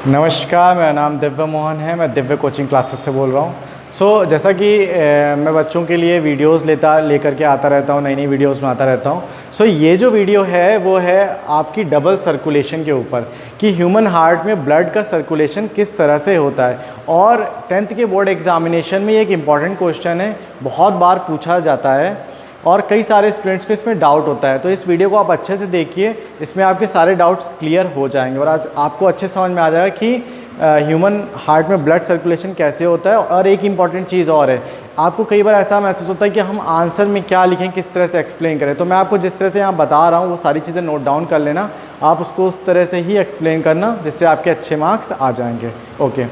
नमस्कार, मेरा नाम दिव्य मोहन है। मैं दिव्य कोचिंग क्लासेस से बोल रहा हूँ। जैसा कि मैं बच्चों के लिए वीडियोस लेकर के आता रहता हूँ, नई नई वीडियोस बनाता रहता हूँ। ये जो वीडियो है वो है आपकी डबल सर्कुलेशन के ऊपर कि ह्यूमन हार्ट में ब्लड का सर्कुलेशन किस तरह से होता है। और 10th के बोर्ड एग्जामिनेशन में एक इम्पॉर्टेंट क्वेश्चन है, बहुत बार पूछा जाता है और कई सारे स्टूडेंट्स को इसमें डाउट होता है। तो इस वीडियो को आप अच्छे से देखिए, इसमें आपके सारे डाउट्स क्लियर हो जाएंगे और आज आपको अच्छे समझ में आ जाएगा कि ह्यूमन हार्ट में ब्लड सर्कुलेशन कैसे होता है। और एक इम्पॉर्टेंट चीज़ और है, आपको कई बार ऐसा महसूस होता है कि हम आंसर में क्या लिखें, किस तरह से एक्सप्लेन करें। तो मैं आपको जिस तरह से यहाँ बता रहा हूँ वो सारी चीज़ें नोट डाउन कर लेना, आप उसको उस तरह से ही एक्सप्लेन करना जिससे आपके अच्छे मार्क्स आ जाएंगे। ओके,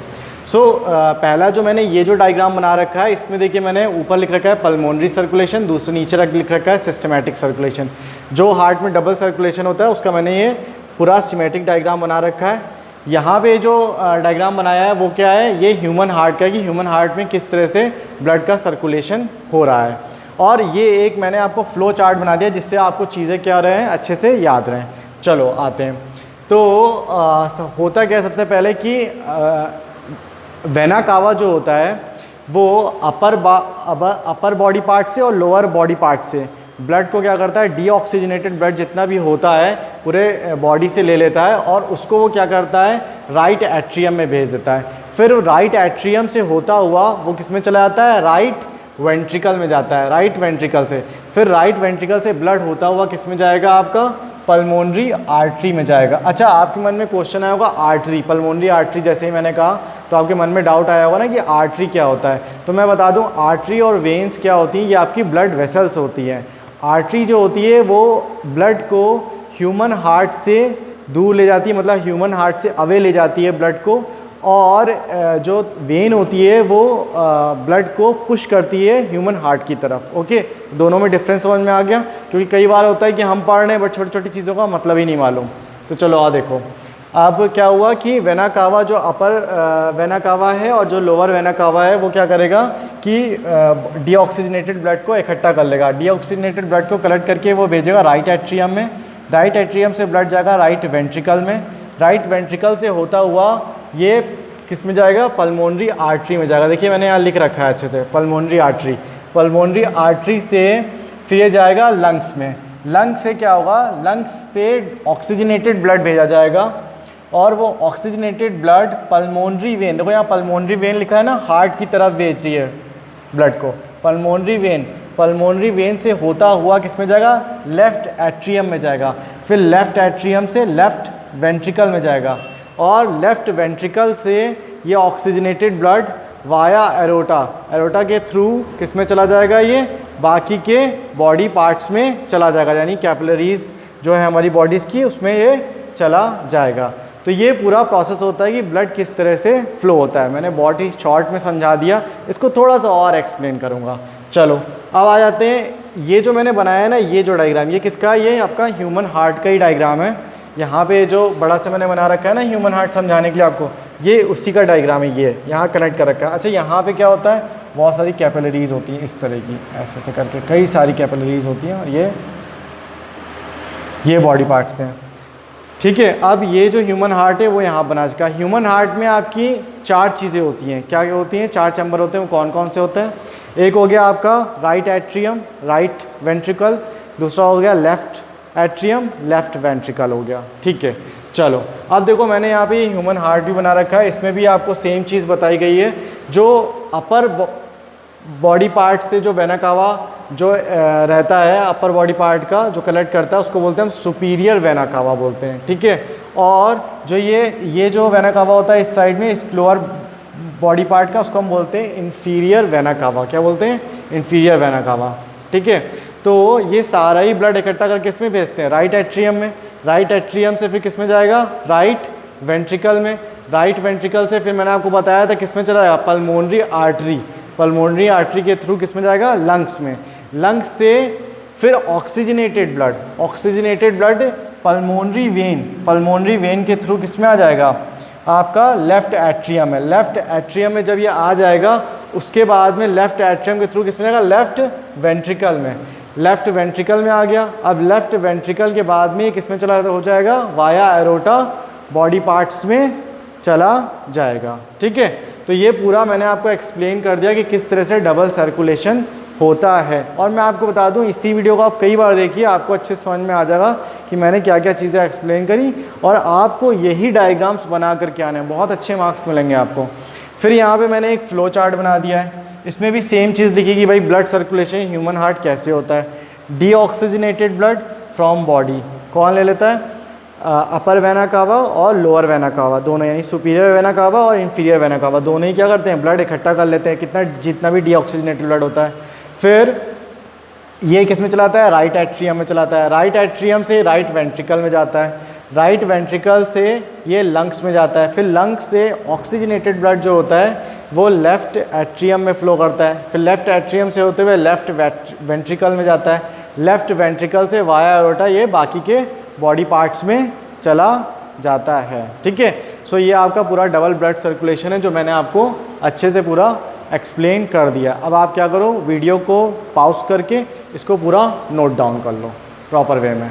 पहला जो मैंने ये जो डायग्राम बना रखा है, इसमें देखिए मैंने ऊपर लिख रखा है पल्मोनरी सर्कुलेशन, दूसरे नीचे लिख रखा है सिस्टमैटिक सर्कुलेशन। जो हार्ट में डबल सर्कुलेशन होता है उसका मैंने ये पूरा सिमेट्रिक डायग्राम बना रखा है। यहाँ पे जो डायग्राम बनाया है वो क्या है, ये ह्यूमन हार्ट का है कि ह्यूमन हार्ट में किस तरह से ब्लड का सर्कुलेशन हो रहा है। और ये एक मैंने आपको फ्लो चार्ट बना दिया जिससे आपको चीज़ें क्या रहें, अच्छे से याद रहें। चलो आते हैं। तो होता क्या है, सबसे पहले कि वेना कावा जो होता है वो अपर बॉडी पार्ट से और लोअर बॉडी पार्ट से ब्लड को क्या करता है, डीऑक्सीजनेटेड ब्लड जितना भी होता है पूरे बॉडी से ले लेता है और उसको वो क्या करता है, राइट एट्रियम में भेज देता है। फिर राइट एट्रियम से होता हुआ वो किस में चला जाता है, राइट वेंट्रिकल में जाता है, राइट वेंट्रिकल से। फिर राइट वेंट्रिकल से ब्लड होता हुआ किस में जाएगा, आपका पल्मोनरी आर्टरी में जाएगा। अच्छा, आपके मन में क्वेश्चन आया होगा आर्टरी, पल्मोनरी आर्टरी, जैसे ही मैंने कहा तो आपके मन में डाउट आया होगा ना कि आर्टरी क्या होता है। तो मैं बता दूं, आर्टरी और वेन्स क्या होती हैं, ये आपकी ब्लड वेसल्स होती हैं। आर्टरी जो होती है वो ब्लड को ह्यूमन हार्ट से दूर ले जाती है, मतलब ह्यूमन हार्ट से अवे ले जाती है ब्लड को। और जो वेन होती है वो ब्लड को पुश करती है ह्यूमन हार्ट की तरफ। ओके, दोनों में डिफरेंस समझ में आ गया, क्योंकि कई बार होता है कि हम पढ़ रहे हैं बट छोटी छोटी चीज़ों का मतलब ही नहीं मालूम। तो चलो आ देखो, अब क्या हुआ कि वेना कावा जो अपर वेना कावा है और जो लोअर वेना कावा है वो क्या करेगा कि डीऑक्सीजनेटेड ब्लड को इकट्ठा कर लेगा। डीऑक्सीजनेटेड ब्लड को कलेक्ट करके वो भेजेगा राइट एट्रियम में, राइट एट्रियम से ब्लड जाएगा राइट वेंट्रिकल में, राइट वेंट्रिकल से होता हुआ ये किस में जाएगा, पल्मोनरी आर्टरी में जाएगा। देखिए मैंने यहाँ लिख रखा है अच्छे से, पल्मोनरी आर्टरी। पल्मोनरी आर्टरी से फिर ये जाएगा लंग्स में। लंग्स से क्या होगा, लंग्स से ऑक्सीजनेटेड ब्लड भेजा जाएगा और वो ऑक्सीजनेटेड ब्लड पल्मोनरी वेन, देखो यहाँ पल्मोनरी वेन लिखा है ना, हार्ट की तरफ भेज रही है ब्लड को। पल्मोनरी वेन, पल्मोनरी वेन से होता हुआ किस में जाएगा, लेफ्ट एट्रियम में जाएगा। फिर लेफ्ट एट्रियम से लेफ्ट वेंट्रिकल में जाएगा और लेफ्ट वेंट्रिकल से ये oxygenated blood via aorta, aorta के थ्रू किस में चला जाएगा, ये बाकी के बॉडी पार्ट्स में चला जाएगा, यानी कैपिलरीज जो है हमारी बॉडीज़ की उसमें ये चला जाएगा। तो ये पूरा प्रोसेस होता है कि ब्लड किस तरह से फ्लो होता है। मैंने बहुत ही शॉर्ट में समझा दिया, इसको थोड़ा सा और एक्सप्लेन करूँगा। चलो अब आ जाते हैं, ये जो मैंने बनाया है ना, ये जो डायग्राम, ये किसका है, ये आपका ह्यूमन हार्ट का ही डायग्राम है। यहाँ पे जो बड़ा से मैंने बना रखा है ना ह्यूमन हार्ट समझाने के लिए आपको, ये उसी का डायग्राम है, ये यहाँ कनेक्ट कर रखा है। अच्छा, यहाँ पे क्या होता है, बहुत सारी कैपिलरीज होती हैं इस तरह की, ऐसे ऐसे करके कई सारी कैपिलरीज होती हैं और ये बॉडी पार्ट्स पे हैं। ठीक है, अब ये जो ह्यूमन हार्ट है वो यहाँ बना चुका है। ह्यूमन हार्ट में आपकी 4 चीज़ें होती हैं। क्या होती हैं, 4 चैम्बर होते हैं। वो कौन कौन से होते हैं, एक हो गया आपका राइट एट्रियम, राइट वेंट्रिकल, दूसरा हो गया लेफ्ट एट्रियम, लेफ्ट वेंट्रिकल हो गया। ठीक है, चलो अब देखो मैंने यहाँ पे ह्यूमन हार्ट भी बना रखा है, इसमें भी आपको सेम चीज़ बताई गई है। जो अपर बॉडी पार्ट से जो वेना कावा जो रहता है अपर बॉडी पार्ट का जो कलेक्ट करता है उसको बोलते हैं हम सुपीरियर वेना कावा बोलते हैं। ठीक है, और जो ये जो वेना कावा होता है इस साइड में, इस लोअर बॉडी पार्ट का, उसको हम बोलते हैं इन्फीरियर वेना कावा। क्या बोलते हैं, इन्फीरियर वेना कावा। ठीक है, तो ये सारा ही ब्लड इकट्ठा करके किस में भेजते हैं, राइट एट्रियम में। राइट एट्रियम से फिर किस में जाएगा, राइट वेंट्रिकल में। राइट वेंट्रिकल से फिर मैंने आपको बताया था किस में चला जाएगा, पल्मोनरी आर्टरी। पल्मोनरी आर्टरी के थ्रू किस में जाएगा, लंग्स में। लंग्स से फिर oxygenated blood, oxygenated blood pulmonary vein, pulmonary vein के थ्रू किस में आ जाएगा, आपका लेफ्ट एट्रियम है। लेफ्ट एट्रियम में जब ये आ जाएगा उसके बाद में लेफ्ट एट्रियम के थ्रू किस में जाएगा, लेफ्ट वेंट्रिकल में। लेफ्ट वेंट्रिकल में आ गया। अब लेफ्ट वेंट्रिकल के बाद में किस में चला हो जाएगा, वाया एरोटा बॉडी पार्ट्स में चला जाएगा। ठीक है, तो ये पूरा मैंने आपको एक्सप्लेन कर दिया कि किस तरह से डबल सर्कुलेशन होता है। और मैं आपको बता दूं, इसी वीडियो को आप कई बार देखिए, आपको अच्छे समझ में आ जाएगा कि मैंने क्या क्या चीज़ें एक्सप्लेन करी, और आपको यही डायग्राम्स बना करके आने हैं, बहुत अच्छे मार्क्स मिलेंगे आपको। फिर यहाँ पे मैंने एक फ्लो चार्ट बना दिया है, इसमें भी सेम चीज़ लिखी कि भाई ब्लड सर्कुलेशन ह्यूमन हार्ट कैसे होता है। डीऑक्सीजनेटेड ब्लड फ्रॉम बॉडी कौन ले लेता है? अपर वेना कावा और लोअर वेना कावा दोनों, यानी सुपीरियर वेना कावा और इंफीरियर वेना कावा दोनों ही क्या करते हैं? ब्लड इकट्ठा कर लेते हैं, कितना जितना भी डीऑक्सीजनेटेड ब्लड होता है। फिर ये किस में चलाता है? राइट एट्रियम में चलाता है। राइट एट्रियम से राइट वेंट्रिकल में जाता है, राइट वेंट्रिकल से ये लंग्स में जाता है, फिर लंग्स से ऑक्सीजनेटेड ब्लड जो होता है वो लेफ़्ट एट्रियम में फ़्लो करता है, फिर लेफ़्ट एट्रियम से होते हुए लेफ़्ट वेंट्रिकल में जाता है, लेफ़्ट वेंट्रिकल से वाया एओर्टा ये बाकी के बॉडी पार्ट्स में चला जाता है। ठीक है, सो ये आपका पूरा डबल ब्लड सर्कुलेशन है जो मैंने आपको अच्छे से पूरा एक्सप्लेन कर दिया। अब आप क्या करो, वीडियो को पॉज करके इसको पूरा नोट डाउन कर लो प्रॉपर वे में।